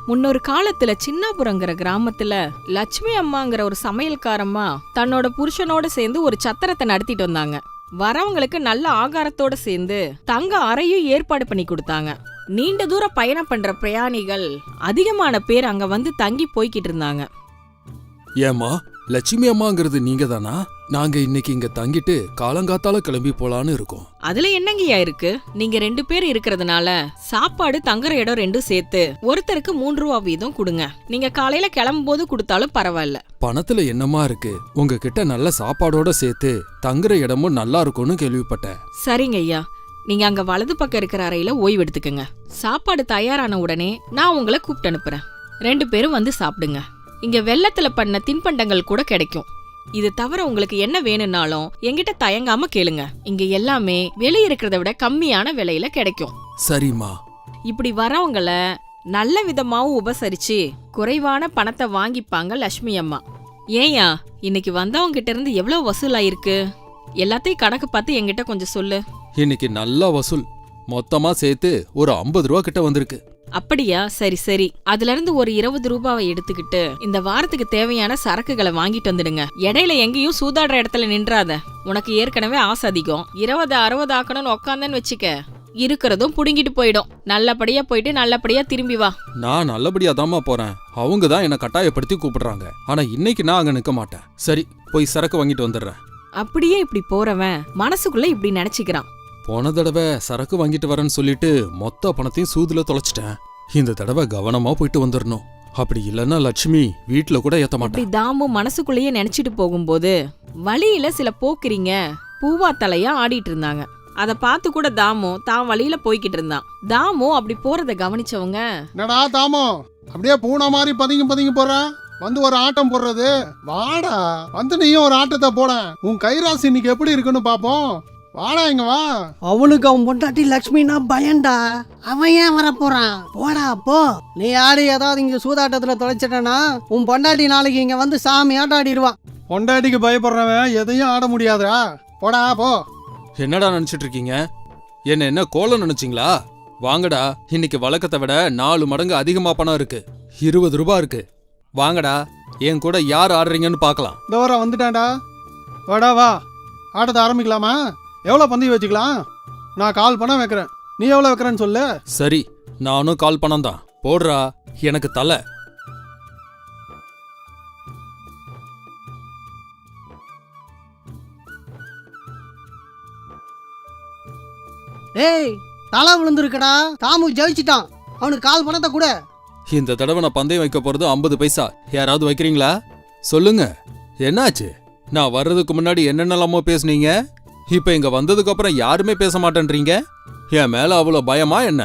முன்னொரு காலத்துல சின்னாபுரங்கிற கிராமத்துல லட்சுமி அம்மாங்கிற ஒரு சமையல்காரம்மா தன்னோட புருஷனோட சேர்ந்து ஒரு சத்திரத்தை நடத்திட்டு வந்தாங்க. வரவங்களுக்கு நல்ல ஆகாரத்தோட சேர்ந்து தங்க அறையும் ஏற்பாடு பண்ணி கொடுத்தாங்க. நீண்ட தூர பயணம் பண்ற பிரயாணிகள் அதிகமான பேர் அங்க வந்து தங்கி போய்கிட்டு இருந்தாங்க. ஏமா, லட்சுமி அம்மாங்கிறது நீங்க தானா? நாங்க இன்னைக்கு இங்க தங்கிட்டு காலங்காத்தால கிளம்பி போலான்னு இருக்கோம். அதுல என்னங்கய்யா இருக்கு? நீங்க 2 பேர் இருக்கிறதுனால சாப்பாடு தங்குற இடம் 2 சேர்த்து ஒருத்தருக்கு 3 ரூபா வீதம் கொடுங்க. நீங்க காலையில கிளம்பும் போது கொடுத்தாலும் பரவாயில்ல. பணத்துல என்னமா இருக்கு? உங்ககிட்ட நல்ல சாப்பாடோட சேர்த்து தங்குற இடமும் நல்லா இருக்கும்னு கேள்விப்பட்டேன். சரிங்க ஐயா, நீங்க அங்க வலது பக்கம் இருக்கிற அறையில ஓய்வு எடுத்துக்கங்க. சாப்பாடு தயாரான உடனே நான் உங்களை கூப்பிட்டு அனுப்புறேன். 2 பேரும் வந்து சாப்பிடுங்க. இங்க வெள்ளத்துல பண்ண தின்பண்டங்கள் கூட கிடைக்கும். இது தவிர உங்களுக்கு என்ன வேணும்னாலும் என்கிட்ட தயங்காம கேளுங்க. இங்க எல்லாமே வெளிய இருக்கிறத விட கம்மியான விலையில கிடைக்கும். சரிம்மா. இப்படி வரவங்கள நல்ல விதமாவும் உபசரிச்சு குறைவான பணத்தை வாங்கிப்பாங்க லட்சுமி அம்மா. ஏயா, இன்னைக்கு வந்தவங்க கிட்ட இருந்து எவ்வளவு வசூலாயிருக்கு? எல்லாத்தையும் கணக்கு பார்த்து என்கிட்ட கொஞ்சம் சொல்லு. இன்னைக்கு நல்ல வசூல். மொத்தமா சேர்த்து ஒரு 50 ரூபா கிட்ட வந்திருக்கு. அப்படியா? சரி சரி, அதுல இருந்து ஒரு 20 ரூபாவை எடுத்துக்கிட்டு இந்த வாரத்துக்கு தேவையான சரக்குகளை வாங்கிட்டு வந்துடுங்க. இடையில எங்கேயும் சூதாடுற இடத்துல நின்றாத. உனக்கு ஏற்கனவே ஆசை அதிகம். 20 60 ஆக்கணும்னு உக்காந்தன்னு வச்சுக்க, இருக்கிறதும் புடுங்கிட்டு போயிடும். நல்லபடியா போயிட்டு நல்லபடியா திரும்பி வா. நான் நல்லபடியா தாமா போறேன். அவங்க தான் என்ன கட்டாயப்படுத்தி கூப்பிடுறாங்க. ஆனா இன்னைக்கு நான் அங்க நிக்க மாட்டேன். சரி, போய் சரக்கு வாங்கிட்டு வந்துடுறேன். அப்படியே இப்படி போறவன் மனசுக்குள்ள இப்படி நினைச்சுக்கிறான். போன தடவை சரக்கு வாங்கிட்டு வரேன்னு சொல்லிட்டு மொத்த பணத்தையும் சூதுல தொலைச்சிட்டேன். இந்த தடவை கவனமா போயிட்டு வந்துடணும். அப்படி இல்லன்னா லட்சுமி வீட்டுல கூட ஏத்த மாட்டேன். தாமு மனசுக்குள்ளேயே நினைச்சிட்டு போகும்போது வழியில சில போக்குறீங்க பூவா தலையா ஆடிட்டு இருந்தாங்க. அத பார்த்து கூட தாமு தான் வழியில போய்கிட்டு இருந்தான். தாமு அப்படி போறத கவனிச்சவங்க, என்னடா தாமோ, அப்படியே பூனை மாதிரி பதுங்கி போற, வந்து ஒரு ஆட்டம் போடுறது. வாடா, வந்து நீயும் ஒரு ஆட்டத்தை போட. உன் கைராசி இன்னைக்கு எப்படி இருக்குன்னு பாப்போம். வாடா, இங்க வா. அவனுக்கு அவன் பொண்டாட்டி லக்ஷ்மினா பயன்டா. அவன் ஏன் வர போறான்? போடா போ. நீ ஆடி ஏதாவது இங்க சூதாட்டத்துல தொலைச்சிட்டனா உன் பொண்டாட்டி நாளைக்கு இங்க வந்து சாமி ஆட்டம் ஆடிடுவான். பொண்டாட்டிக்கு பயப்படுறவன் எதையும் ஆட முடியாதா? போடா போ. என்னடா நினைச்சிட்டு இருக்கீங்க? என்ன கோலம் நினைச்சீங்களா? வாங்கடா, இன்னைக்கு வழக்கத்தை விட 4 மடங்கு அதிகமா பணம் இருக்கு. 20 ரூபா இருக்கு. வாங்கடா, என் கூட யார் ஆடுறீங்கன்னு பாக்கலாம். தோரா வந்துட்டான்டா. வாடா வா, ஆட்டத்தை ஆரம்பிக்கலாமா? எவ்வளோ பந்தயம் வச்சுக்கலாம்? நான் கால் பணம் வைக்கிறேன், நீ எவ்வளோ வைக்கிறேன்னு சொல்லு. சரி, நானும் கால் பணம் தான். போடுறா, எனக்கு தலை. ஏய், தலை விழுந்துருக்கடா. தாமு ஜெயிச்சிட்டான். அவனுக்கு கால் பணத்தை கூட. இந்த தடவை நான் பந்தயம் வைக்க போறது 50 பைசா. யாராவது வைக்கிறீங்களா? சொல்லுங்க, என்னாச்சு? நான் வர்றதுக்கு முன்னாடி என்னென்னலாமோ பேசுனீங்க. இப்ப இங்க வந்ததுக்கு அப்புறம் யாருமே பேச மாட்டேன்றீங்க. என் மேல அவ்வளவு பயமா என்ன?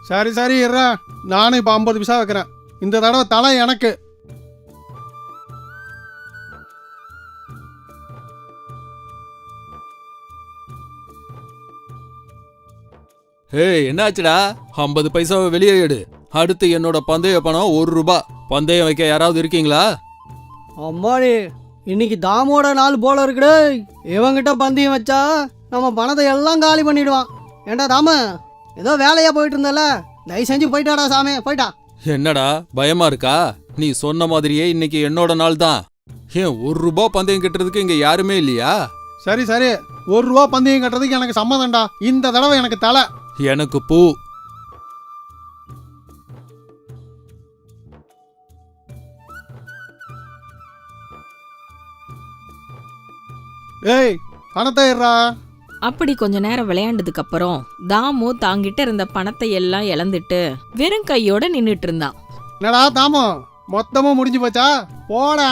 சரி சரி இருறா, நானும் இப்போ 50 பைசா வைக்கிறேன். இந்த தடவை தலை எனக்கு. என்னாச்சுடா? 50 பைசாவை வெளியே எடு. அடுத்து என்னோட பந்தய பணம் 1 ரூபா. பந்தயம் வைக்க யாராவது இருக்கீங்களா? அம்மாடி, இன்னைக்கு தாமோட நாள் போல இருக்குடே. இவங்கிட்ட பந்தயம் வச்சா நம்ம பணத்தை எல்லாம் காலி பண்ணிடுவான். ஏண்டா தாம, ஏதோ வேலையா போயிட்டு இருந்தல, தயவு செஞ்சு போயிட்டாடா சாமி, போயிட்டா. என்னடா பயமா இருக்கா? நீ சொன்ன மாதிரியே இன்னைக்கு என்னோட நாள் தான். ஏன் 1 ரூபா பந்தயம் கட்டுறதுக்கு இங்க யாருமே இல்லையா? சரி சரி, 1 ரூபா பந்தயம் கட்டுறதுக்கு எனக்கு சம்மதம்டா. இந்த தடவை எனக்கு தலை. எனக்கு பூ. ஏய், பணத்தை இருறா. அப்படி கொஞ்ச நேரம் விளையாண்டதுக்கு அப்புறம் தாமு தாங்கிட்ட இருந்த பணத்தை எல்லாம் இழந்துட்டு வெறும் கையோட நின்னுட்டு இருந்தான். என்னடா தாமோ, மொத்தமும் முடிஞ்சு போச்சா? போடா,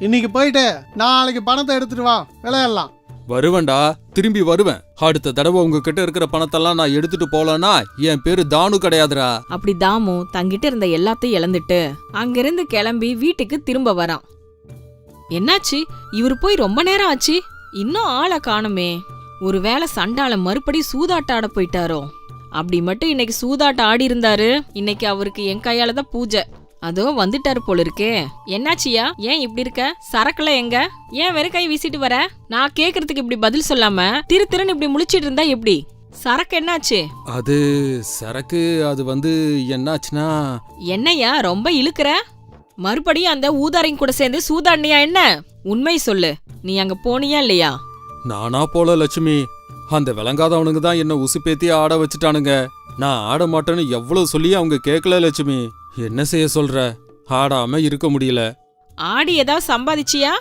இன்னைக்கு போயிட்டு நாளைக்கு பணத்தை எடுத்துட்டு வா, விளையாடலாம். வருவேன்டா, திரும்பி வருவேன். அடுத்த தடவை உங்ககிட்ட இருக்கிற பணத்தெல்லாம் நான் எடுத்துட்டு போலனா என் பேரு தானு கிடையாதுடா. அப்படி தாமு தங்கிட்ட இருந்த எல்லாத்தையும் இழந்துட்டு அங்கிருந்து கிளம்பி வீட்டுக்கு திரும்ப வரான். என்னாச்சு? இவரு போய் ரொம்ப நேரம் ஆச்சு, இன்னும் ஆளை காணுமே. ஒருவேளை சண்டால மறுபடி சூதாட்ட போயிட்டாரோ? அப்படி மட்டும் இன்னைக்கு சூதாட்டம் ஆடி இருந்தாரு, இன்னைக்கு அவருக்கு என் கையால தான் பூஜை. அதோ வந்துட்டாரு போல இருக்கே. என்னாச்சியா, ஏன் இப்படி இருக்க? சரக்குல எங்க? ஏன் வெறும் கை வீசிட்டு வர? நான் கேக்குறதுக்கு இப்படி பதில் சொல்லாம திருன்னு இப்படி முழிச்சிட்டு இருந்தா எப்படி? சரக்கு என்னாச்சு? அது சரக்கு அது வந்து என்னாச்சுன்னா என்னையா ரொம்ப இழுக்கிற? மறுபடியும் அந்த ஊதாரிங்க கூட சேர்ந்து சூதாடினியா என்ன? உண்மை சொல்லு, நீ அங்க போனியா இல்லையா? நானா போல லட்சுமி. அந்த விளங்காதவனுங்க தான் என்ன உசுப்பேத்தி ஆட வச்சுட்டானுங்க. நான் ஆட மாட்டேன்னு எவ்வளவு சொல்லி அவங்க கேட்கல லட்சுமி. என்ன செய்ய சொல்ற? ஆடாம இருக்க முடியல. ஆடி ஏதாவது சம்பாதிச்சியா?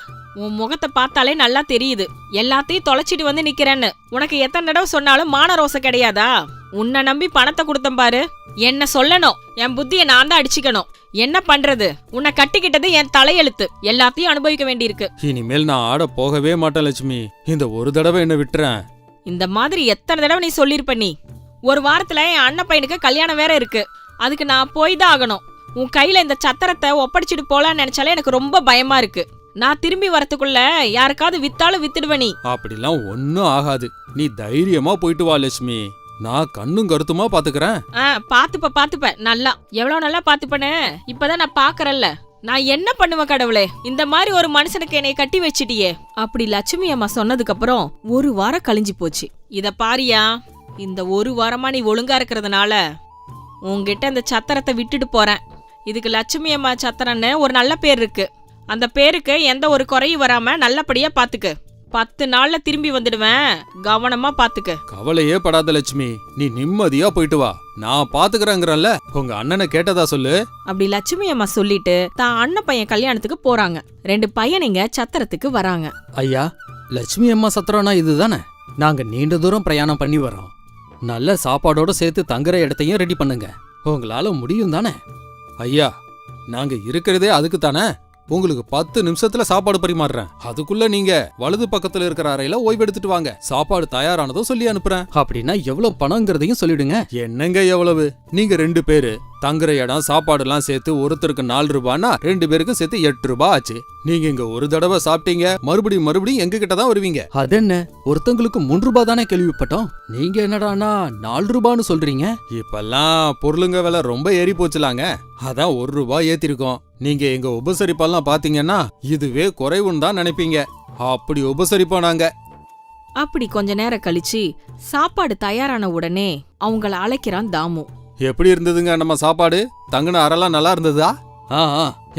உன் முகத்தை பார்த்தாலே நல்லா தெரியுது எல்லாத்தையும் தொலைச்சிட்டு வந்து நிக்கிறேன்னு. உனக்கு எத்தனை தடவை சொன்னாலும் மான ரோசம் கிடையாதா? உன்னை நம்பி பணத்தை கொடுத்தேன் பாரு. என்ன சொல்லணும், என் புத்தியை நான் தான் அடிச்சுக்கணும். என்ன பண்றது? உன்னை கட்டிக்கிட்டது என் தலையெழுத்து. எல்லாத்தையும் அனுபவிக்க வேண்டியிருக்கு. இனிமேல் நான் ஆட போகவே மாட்டேன் லட்சுமி. இந்த ஒரு தடவை என்ன விட்டுறேன். இந்த மாதிரி எத்தனை தடவை நீ சொல்லிருப்ப நீ? ஒரு வாரத்துல என் அண்ணன் பையனுக்கு கல்யாணம் வேற இருக்கு. அதுக்கு நான் போய் தான் ஆகணும். உன் கையில இந்த சத்திரத்தை ஒப்படைச்சிட்டு போலான்னு நினைச்சாலே எனக்கு ரொம்ப பயமா இருக்கு. நான் திரும்பி வரத்துக்குள்ள யாருக்காவது வித்தாலும் வித்துடுவ நீ. அப்படிலாம் ஒன்னும் ஆகாது. நீ தைரியமா போயிட்டு வா லட்சுமி. நான் கண்ணும் கருத்துமா பாத்துக்கிறேன். பாத்துப்ப நல்லா. எவ்வளவு நல்லா பாத்துப்பனே. இப்பதான் நான் பாக்குறேன்ல. நான் என்ன பண்ணுவேன் கடவுளே? இந்த மாதிரி ஒரு மனுஷனுக்கு என்னை கட்டி வச்சிட்டியே. அப்படி லட்சுமி அம்மா சொன்னதுக்கு அப்புறம் ஒரு வாரம் கழிஞ்சு போச்சு. இத பாரியா, இந்த ஒரு வாரமா நீ ஒழுங்கா இருக்கிறதுனால உன்கிட்ட இந்த சத்திரத்தை விட்டுட்டு போறேன். இதுக்கு லட்சுமி அம்மா சத்திரன்னு ஒரு நல்ல பேர் இருக்கு. அந்த பேருக்கு எந்த ஒரு குறையும் வராம நல்லபடியா பாத்துக்க. 10 நாள்ல திரும்பி வந்துடுவேன். கவனமா பாத்துக்க. கவலையே படாத லட்சுமி. நீ நிம்மதியா போயிட்டு வா. நான் பாத்துக்கிறேங்கிறல்ல. உங்க அண்ணனை கேட்டதா சொல்லு. அப்படி லட்சுமி அம்மா சொல்லிட்டு தான் அண்ணன் பையன் கல்யாணத்துக்கு போறாங்க. 2 பையனிங்க சத்திரத்துக்கு வராங்க. ஐயா, லட்சுமி அம்மா சத்திரம்னா இதுதானே? நாங்க நீண்ட தூரம் பிரயாணம் பண்ணி வரோம். நல்ல சாப்பாடோட சேர்த்து தங்குற இடத்தையும் ரெடி பண்ணுங்க. உங்களால முடியும் தானே? ஐயா, நாங்க இருக்கிறதே அதுக்கு தானே. உங்களுக்கு 10 நிமிஷத்துல சாப்பாடு பரிமாறுறேன். அதுக்குள்ள நீங்க வலது பக்கத்துல இருக்கிற அறையில ஓய்வு எடுத்துட்டு வாங்க. சாப்பாடு தயாரானதும் சொல்லி அனுப்புறேன். அப்படின்னா எவ்வளவு பணங்கிறதையும் சொல்லிடுங்க. என்னங்க எவ்வளவு? நீங்க 2 பேரு தங்குற இடம் சாப்பாடுலாம் சேர்த்து ஒருத்தருக்கு 4 ரூபான்னா 2 பேருக்கும் சேர்த்து 8 ரூபாய் ஆச்சு. நீங்க இங்க ஒரு தடவை சாப்பிட்டீங்க, மறுபடியும் எங்க கிட்ட தான் வருவீங்க. அது என்ன, ஒருத்தங்களுக்கு 3 ரூபாய் தானே கேள்விப்பட்டோம். நீங்க என்னடானா 4 ரூபான்னு சொல்றீங்க? இப்பெல்லாம் பொருளுங்க விலை ரொம்ப ஏறி போச்சுலாங்க. அதான் 1 ரூபாய் ஏத்திருக்கோம். நீங்க எங்க உபசரிப்பெல்லாம் பாத்தீங்கன்னா இதுவே குறைவுன்னு தான் நினைப்பீங்க. அப்படி உபசரிப்போம் நாங்க. அப்படி கொஞ்ச நேரம் கழிச்சு சாப்பாடு தயாரான உடனே அவங்கள அழைக்கிறான் தாமு. எப்படி இருந்ததுங்க நம்ம சாப்பாடு? தங்குன அறைலாம் நல்லா இருந்ததா?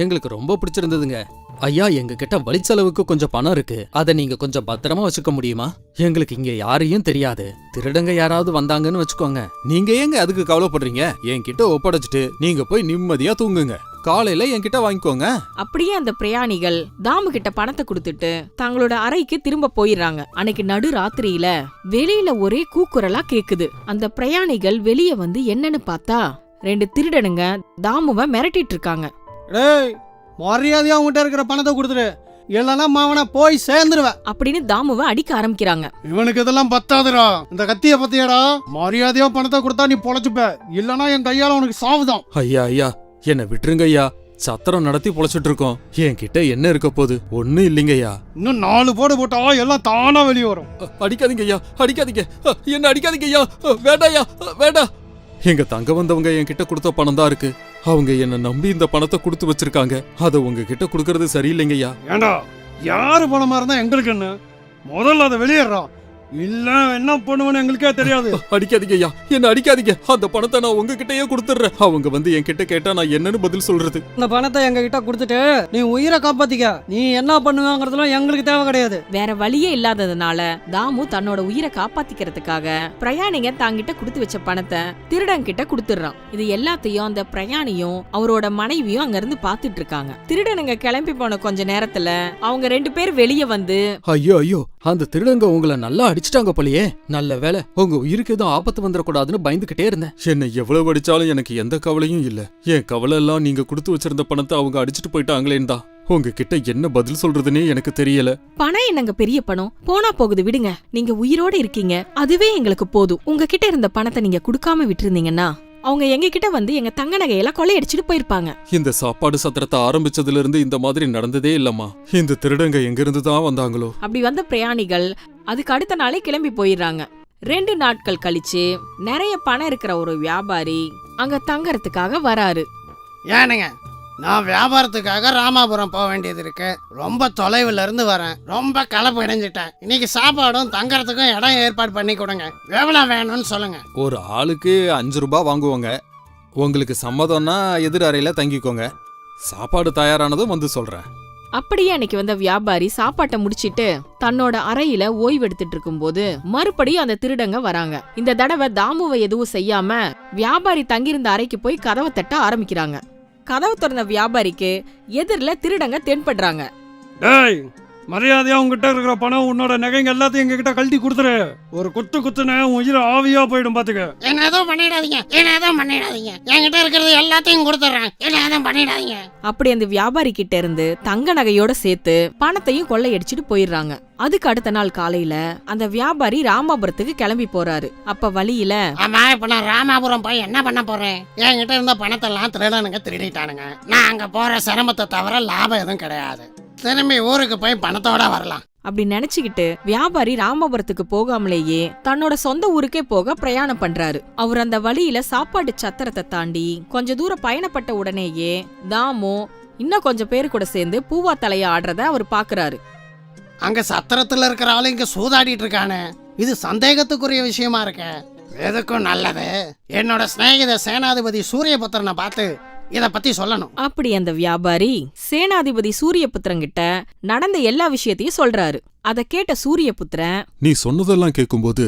எங்களுக்கு ரொம்ப பிடிச்சிருந்ததுங்க. ஐயா, எங்க கிட்ட வழிச்செலவுக்கு கொஞ்சம் பணம் இருக்கு. அதை நீங்க கொஞ்சம் பத்திரமா வச்சுக்க முடியுமா? எங்களுக்கு இங்க யாரையும் தெரியாது. திருடங்க யாராவது வந்தாங்கன்னு வச்சுக்கோங்க. நீங்க ஏங்க அதுக்கு கவலைப்படுறீங்க? என்கிட்ட ஒப்படைச்சிட்டு நீங்க போய் நிம்மதியா தூங்குங்க. காலையில என்கிட்ட வாங்கிக்கோங்க. அப்படியே அந்த பிரயாணிகள் தாமு கிட்ட பணத்தை கொடுத்துட்டு தங்களோட அறைக்கு திரும்ப போயிடுறாங்க. அன்னைக்கு நடு ராத்திரியில வெளியில ஒரே கூக்குரலா கேக்குது. அந்த பிரயாணிகள் வெளிய வந்து என்னன்னு பார்த்தா 2 திருடனுங்க தாமுவை மிரட்டிட்டு இருக்காங்க. டேய், மரியாதையா உங்ககிட்ட இருக்கிற பணத்தை கொடுத்துரு, இல்லைன்னா மாவனை போய் சேர்ந்துருவேன் அப்படின்னு தாமுவை அடிக்க ஆரம்பிக்கிறாங்க. இவனுக்கு இதெல்லாம் பத்தாதுடா. இந்த கத்திய பத்தியாடா. மரியாதையா பணத்தை கொடுத்தா நீ பொழைச்சுப்ப, இல்லனா என் கையால உனக்கு சாவுதான். ஐயா, என்ன விட்டுருங்க ஐயா. சத்திரம் நடத்தி பொழைச்சிட்டு இருக்கோம். என்கிட்ட என்ன இருக்க போகுது? ஒண்ணும் இல்லைங்கய்யா. இன்னும் 4 போடு போட்டா எல்லாம் தானா வெளியே வரும். அடிக்காதீங்க ஐயா, அடிக்காதீங்க. என்ன அடிக்காதீங்க ஐயா. வேண்டாயா, வேண்டாம். எங்க தங்க வந்தவங்க என்கிட்ட கொடுத்த பணம் தான் இருக்கு. அவங்க என்ன நம்பி இந்த பணத்தை கொடுத்து வச்சிருக்காங்க. அதை உங்ககிட்ட கொடுக்கறது சரியில்லைங்கய்யா. ஏண்டா, யாரு பணமா இருந்தா எங்களுக்கு என்ன? முதல்ல அதை வெளியேறான். இல்ல என்ன பண்ணுவேன்னு எங்களுக்கே தெரியாது. அடிக்காதீங்க ஐயா, என்ன அடிக்காதீங்க. அந்த பணத்தை நான் உங்ககிட்டயே கொடுத்துறேன். அவங்க வந்து என்கிட்ட கேட்டா நான் என்னன்னு பதில் சொல்றது? இந்த பணத்தை எங்க கிட்ட கொடுத்துட்டு நீ உயிரை காப்பாத்திக்க. நீ என்ன பண்ணுவாங்கிறதுலாம் எங்களுக்கு தேவை கிடையாது. வேற வழியே இல்லாததுனால தாமு தன்னோட உயிரை காப்பாத்திக்கிறதுக்காக பிரயாணிங்க தாங்கிட்ட கொடுத்து வச்ச பணத்தை திருடன் கிட்ட கொடுத்துடுறான். இது எல்லாத்தையும் அந்த பிரயாணியும் அவரோட மனைவியும் அங்க இருந்து பாத்துட்டு இருக்காங்க. திருடனுங்க கிளம்பி போன கொஞ்ச நேரத்துல அவங்க 2 பேர் வெளியே வந்து, ஐயோ, அந்த திருடங்க உங்களை நல்லா அடிச்சிட்டாங்க போலயே. நல்ல வேலை, உங்க உயிருக்கு எதுவும் ஆபத்து வந்துடக்கூடாதுன்னு பயந்துகிட்டே இருந்தேன். என்ன எவ்வளவு அடிச்சாலும் எனக்கு எந்த கவலையும் இல்ல. என் கவலை எல்லாம் நீங்க கொடுத்து வச்சிருந்த பணத்தை அவங்க அடிச்சிட்டு போயிட்டாங்களேன்னு தான். உங்ககிட்ட என்ன பதில் சொல்றதுன்னே எனக்கு தெரியல. பணம் என்னங்க பெரிய பணம், போனா போகுது விடுங்க. நீங்க உயிரோட இருக்கீங்க, அதுவே எங்களுக்கு போதும். உங்ககிட்ட இருந்த பணத்தை நீங்க கொடுக்காம விட்டுருந்தீங்கன்னா அவங்க எங்க கிட்ட வந்து எங்க தங்க நகையெல்லாம் கொள்ளையடிச்சிட்டு போயிருப்பாங்க. இந்த சாப்பாடு சத்திரத்தை ஆரம்பிச்சதுல இருந்து இந்த மாதிரி நடந்ததே இல்லம்மா. இந்த திருடங்க எங்க இருந்து தான் வந்தாங்களோ? அப்படி வந்த பிரயாணிகள் அதுக்கு அடுத்த நாளே கிளம்பி போயிடுறாங்க. 2 நாட்கள் கழிச்சு நிறைய பணம் இருக்கிற ஒரு வியாபாரி அங்க தங்கறதுக்காக வராரு. ஏனுங்க, நான் வியாபாரத்துக்காக ராமாபுரம் போக வேண்டியது இருக்கு. ரொம்ப தொலைவுல இருந்து வரேன். ரொம்ப கலப்பு அடைஞ்சிட்டேன். இன்னைக்கு சாப்பாடும் தங்கறதுக்கும் இடம் ஏற்பாடு பண்ணி கொடுங்க. எவ்வளவு வேணும்னு சொல்லுங்க. ஒரு ஆளுக்கு 5 ரூபாய் வாங்குவோங்க. உங்களுக்கு சம்மதம்னா எதிர் அறையில தங்கிக்கோங்க. சாப்பாடு தாயாரானதும் வந்து சொல்றேன். அப்படியே அன்னைக்கு வந்த வியாபாரி சாப்பாட்டை முடிச்சிட்டு தன்னோட அறையில ஓய்வு எடுத்துட்டு இருக்கும்போது மறுபடியும் அந்த திருடங்க வராங்க. இந்த தடவை தாமுவை எதுவும் செய்யாம வியாபாரி தங்கியிருந்த அறைக்கு போய் கதவை தட்ட ஆரம்பிக்கிறாங்க. கதவு திறந்த வியாபாரிக்கு எதிரில திருடங்க தென்படுறாங்க. டேய், மரியாதையா உங்ககிட்ட இருக்கிற பணம், உன்னோட நகைங்க எல்லாத்தையும் எங்ககிட்ட கழட்டி கொடுத்துரு. ஒரு குத்துன உன் உயிரை ஆவியா போயிடும் பாத்துக்க. என்ன எதுவும் பண்ணிடாதீங்க, என்ன எதுவும் பண்ணிடாதீங்க. என்கிட்ட இருக்கிறது எல்லாத்தையும் கொடுத்துறேன். என்ன எதுவும் பண்ணிடாதீங்க. அப்படி அந்த வியாபாரி கிட்ட இருந்து தங்க நகையோட சேர்த்து பணத்தையும் கொள்ளையடிச்சிட்டு போயிடுறாங்க. அதுக்கு அடுத்த நாள் காலையில அந்த வியாபாரி ராமாபுரத்துக்கு கிளம்பி போறாரு. அப்ப வழியில, ஆமா, இப்ப நான் ராமாபுரம் போய் என்ன பண்ண போறேன்? என்கிட்ட இருந்த பணத்தை எல்லாம் திருடனுங்க திருடிட்டானுங்க. நான் அங்க போற சிரமத்தை தவிர லாபம் எதுவும் கிடையாது. திரும்பி ஊருக்கு போய் பணத்தோட வரலாம் அப்படி நினைச்சுக்கிட்டு வியாபாரி ராமபுரத்துக்கு போகாமலேயே தன்னோட சொந்த ஊருக்கே போக பிரயாணம் பண்றாரு. அவர் அந்த வழியில சாப்பாட்டு சத்திரத்தை தாண்டி கொஞ்ச தூரம் பயணப்பட்ட உடனேயே தாமு இன்னும் கொஞ்சம் பேரு கூட சேர்ந்து பூவா தலைய ஆடுறத அவர் பாக்குறாரு. அங்க சத்திரத்துல இருக்கிற ஆளு இங்க சூதாடிட்டு இருக்கானே, இது சந்தேகத்துக்குரிய விஷயமா இருக்க. எதுக்கும் நல்லது, என்னோட சிநேகித சேனாதிபதி சூரியபுத்திரனை பார்த்து இத பத்தி சொல்லணும். அப்படி அந்த வியாபாரி சேனாதிபதி சூரியபுத்திரங்கிட்ட நடந்த எல்லா விஷயத்தையும் சொல்றாரு. அத கேட்ட சூரியபுத்திரன், நீ சொன்னதெல்லாம் கேட்கும்போது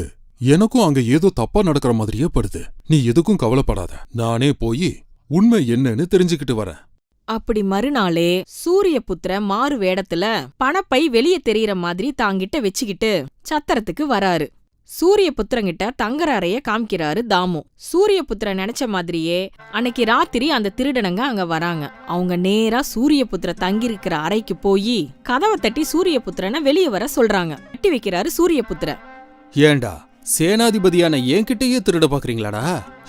எனக்கும் அங்க ஏதோ தப்பா நடக்கிற மாதிரியே படுது. நீ எதுக்கும் கவலைப்படாத, நானே போய் உண்மை என்னன்னு தெரிஞ்சுக்கிட்டு வரேன். அப்படி மறுநாளே சூரியபுத்திரன் மாறு வேடத்துல பணப்பை வெளியே தெரியற மாதிரி தாங்கிட்ட வச்சுக்கிட்டு சத்திரத்துக்கு வராரு. சூரியபுத்திரங்கிட்ட தங்குற அறைய காமிக்கிறாரு தாமு. சூரியபுத்திரன் நினைச்ச மாதிரியே அன்னைக்கு ராத்திரி அந்த திருடனங்க அங்க வராங்க. அவங்க நேரா சூரியபுத்திர தங்கியிருக்கிற அறைக்கு போய் கதவை தட்டி சூரியபுத்திரனை வெளியே வர சொல்றாங்க. தட்டி வைக்கிறாரு சூரியபுத்திரன். ஏண்டா, சேனாதிபதியான என்கிட்டயே திருட பாக்குறீங்களாடா?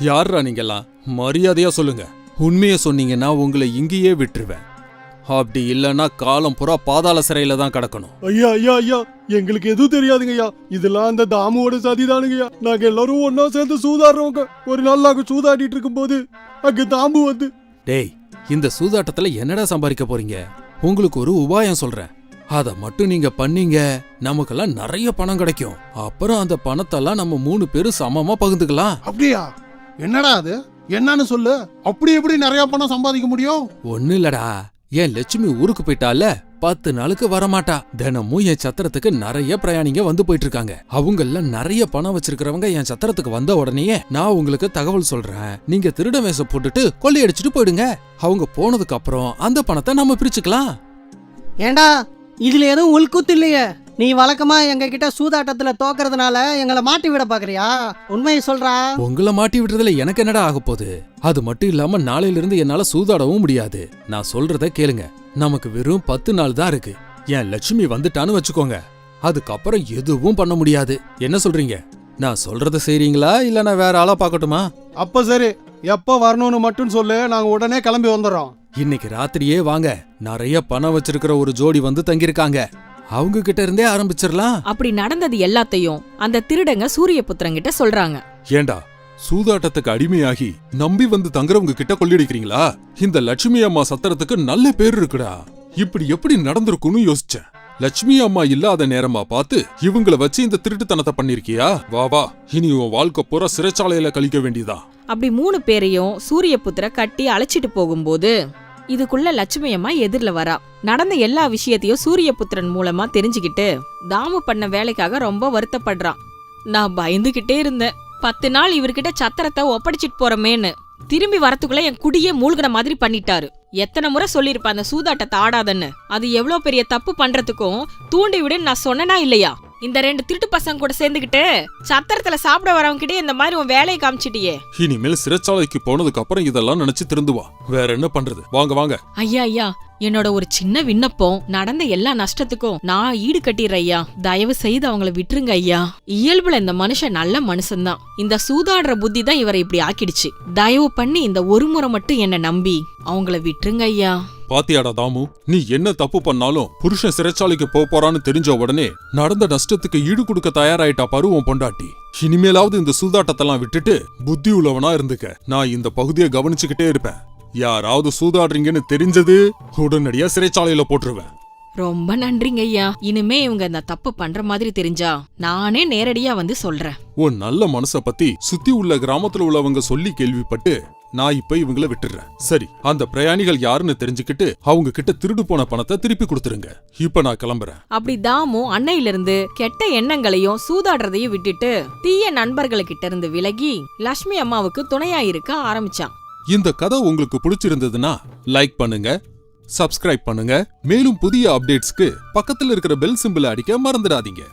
யார்ரா நீங்கெல்லாம்? மரியாதையா சொல்லுங்க. உண்மைய சொன்னீங்கன்னா உங்களை இங்கேயே விட்டுருவேன். அப்படி இல்லன்னா காலம் புறா பாதாள சிறையில தான் கிடக்கணும். ஐயா ஐயா ஐயா, எங்களுக்கு எதுவும் தெரியாதுங்கய்யா. இதெல்லாம் அந்த தாமுவோட சதிதானுங்கய்யா. நாங்க எல்லாரும் ஒன்னா சேர்ந்து சூதாடுறவங்க. ஒரு நாள் நாங்க சூதாடிட்டு இருக்கும் போது அங்க தாமு வந்து, டேய், இந்த சூதாட்டத்துல என்னடா சம்பாதிக்க போறீங்க? உங்களுக்கு ஒரு உபாயம் சொல்றேன். அத மட்டும் நீங்க பண்ணீங்க, நமக்கெல்லாம் நிறைய பணம் கிடைக்கும். அப்புறம் அந்த பணத்தெல்லாம் நம்ம 3 பேரும் சமமா பகிர்ந்துக்கலாம். அப்படியா? என்னடா அது? என்னன்னு சொல்லு. அப்படி எப்படி நிறைய பணம் சம்பாதிக்க முடியும்? ஒண்ணு இல்லடா, என் லட்சுமி ஊருக்கு போயிட்டால, 10 நாளுக்கு வரமாட்டா. தினமும் என் சத்திரத்துக்கு நிறைய பிரயாணிங்க வந்து போயிட்டு இருக்காங்க. அவங்க எல்லாம் நிறைய பணம் வச்சிருக்கிறவங்க என் சத்திரத்துக்கு வந்த உடனே நான் உங்களுக்கு தகவல் சொல்றேன். நீங்க திருட வேஷம் போட்டுட்டு கொள்ளையடிச்சிட்டு போயிடுங்க. அவங்க போனதுக்கு அப்புறம் அந்த பணத்தை நம்ம பிரிச்சுக்கலாம். ஏண்டா, இதுல எதுவும் உள்குத்து இல்லையே. நீ வழக்கமா எங்க கிட்ட சூதாட்டத்துல தோக்கறதுனால எங்களை மாட்டி விட பாக்குறியா? உண்மையை சொல்றா. உங்களை மாட்டி விடுறதுல எனக்கு என்னடா ஆக போகுது? அது மட்டும் இல்லாம நாளையில இருந்து என்னால சூதாடவும் முடியாது. நான் சொல்றத கேளுங்க. நமக்கு வெறும் 10 நாள் தான் இருக்கு. என் லட்சுமி வந்துட்டான்னு வச்சுக்கோங்க, அதுக்கப்புறம் எதுவும் பண்ண முடியாது. என்ன சொல்றீங்க? நான் சொல்றத செய்றீங்களா இல்ல நான் வேற ஆளா பாக்கட்டுமா? அப்ப சரி, எப்ப வரணும்னு மட்டும் சொல்லு, நாங்க உடனே கிளம்பி வந்துடுறோம். இன்னைக்கு ராத்திரியே வாங்க. நிறைய பணம் வச்சிருக்கிற ஒரு ஜோடி வந்து தங்கியிருக்காங்க. அவங்க கிட்ட இருந்தே ஆரம்பிச்சிடலாம். அப்படி நடந்தது எல்லாத்தையும் அந்த திருடங்க சூரியபுத்திரங்கிட்ட சொல்றாங்க. ஏண்டா, சூதாட்டத்துக்கு அடிமையாகி நம்பி வந்து தங்குறவங்க கிட்ட கொள்ளையடிக்கிறீங்களா? இந்த லட்சுமி அம்மா சத்திரத்துக்கு நல்ல பேர் இருக்குடா. இப்படி எப்படி நடந்திருக்குன்னு யோசிச்சேன். லட்சுமி அம்மா இல்லாத நேரமா பார்த்து இவங்கள வச்சு இந்த திருட்டுத்தனத்தை பண்ணிருக்கியா? வா வா, இனி உன் வாழ்க்கை பூரா சிறைச்சாலையில கழிக்க வேண்டியதா. அப்படி 3 பேரையும் சூரியபுத்திர கட்டி அழைச்சிட்டு போகும்போது இதுக்குள்ள லட்சுமி அம்மா எதிரில வரா. நடந்த எல்லா விஷயத்தையும் சூரியபுத்திரன் மூலமா தெரிஞ்சுக்கிட்டு தாமு பண்ண வேலைக்காக ரொம்ப வருத்தப்படுறான். நான் பயந்துகிட்டே இருந்தேன். 10 நாள் இவர்கிட்ட சத்திரத்தை ஒப்படைச்சிட்டு போறமேன்னு. திரும்பி வரத்துக்குள்ள என் குடியே மூழ்கின மாதிரி பண்ணிட்டாரு. எத்தனை முறை சொல்லிருப்பேன் அந்த சூதாட்டத்தை ஆடாதன்னு. அது எவ்வளவு பெரிய தப்பு பண்றதுக்கும் தூண்டி விடுன்னு நான் சொன்னனா இல்லையா? இந்த 2 திருட்டு பசங்க கூட சேர்ந்துகிட்டு சத்திரத்துல சாப்பிட வரவங்க கிட்டே இந்த மாதிரி உன் வேலையை காமிச்சிட்டியே. இனிமேல் சிறைச்சாலைக்கு போனதுக்கு அப்புறம் இதெல்லாம் நினைச்சு திருந்துவா. வேற என்ன பண்றது? வாங்க வாங்க. ஐயா ஐயா, என்னோட ஒரு சின்ன விண்ணப்பம். நடந்த எல்லா நஷ்டத்துக்கும் நான் ஈடு கட்டிடுறேன் ஐயா. தயவு செய்து அவங்கள விட்டுருங்க ஐயா. இயல்புல இந்த மனுஷன் நல்ல மனுஷன்தான். இந்த சூதாடுற புத்தி தான் இவரை இப்படி ஆக்கிடுச்சு. தயவு பண்ணி இந்த ஒரு முறை மட்டும் என்ன நம்பி அவங்கள விட்டுருங்க ஐயா. பாத்தியாடா தாமு, நீ என்ன தப்பு பண்ணாலும் புருஷன் சிறைச்சாலைக்கு போறான்னு தெரிஞ்ச உடனே நடந்த நஷ்டத்துக்கு ஈடு கொடுக்க தயாராயிட்டா பாரு உன் பொண்டாட்டி. இனிமேலாவது இந்த சூதாட்டத்தெல்லாம் விட்டுட்டு புத்தி உள்ளவனா இருந்துக்க. நான் இந்த பகுதியை கவனிச்சுக்கிட்டே இருப்பேன். யாராவது சூதாடுறீங்கன்னு தெரிஞ்சது உடனடியா சிறைச்சாலையில போட்டுருவேன். ரொம்ப நன்றிங்க ஐயா. இனிமே இவங்க இந்த தப்பு பண்ற மாதிரி தெரிஞ்சா நானே நேரடியா வந்து சொல்றேன். உன் நல்ல மனச பத்தி சுத்தி உள்ள கிராமத்துல உள்ளவங்க சொல்லி கேள்விப்பட்டு நான் இப்ப இவங்கள விட்டுறேன். சரி, அந்த பிரயாணிகள் யாருன்னு தெரிஞ்சுக்கிட்டு அவங்க கிட்ட திருடு போன பணத்தை திருப்பி கொடுத்துருங்க. இப்ப நான் கிளம்புறேன். அப்படி தாமு அன்னையிலிருந்து கெட்ட எண்ணங்களையும் சூதாடுறதையும் விட்டுட்டு தீய நண்பர்கள்கிட்ட இருந்து விலகி லட்சுமி அம்மாவுக்கு துணையா இருக்க ஆரம்பிச்சான். இந்த கதை உங்களுக்கு பிடிச்சிருந்ததுன்னா லைக் பண்ணுங்க, சப்ஸ்கிரைப் பண்ணுங்க. மேலும் புதிய அப்டேட்ஸ்க்கு பக்கத்துல இருக்கிற பெல் சிம்பிளை அடிக்க மறந்துடாதீங்க.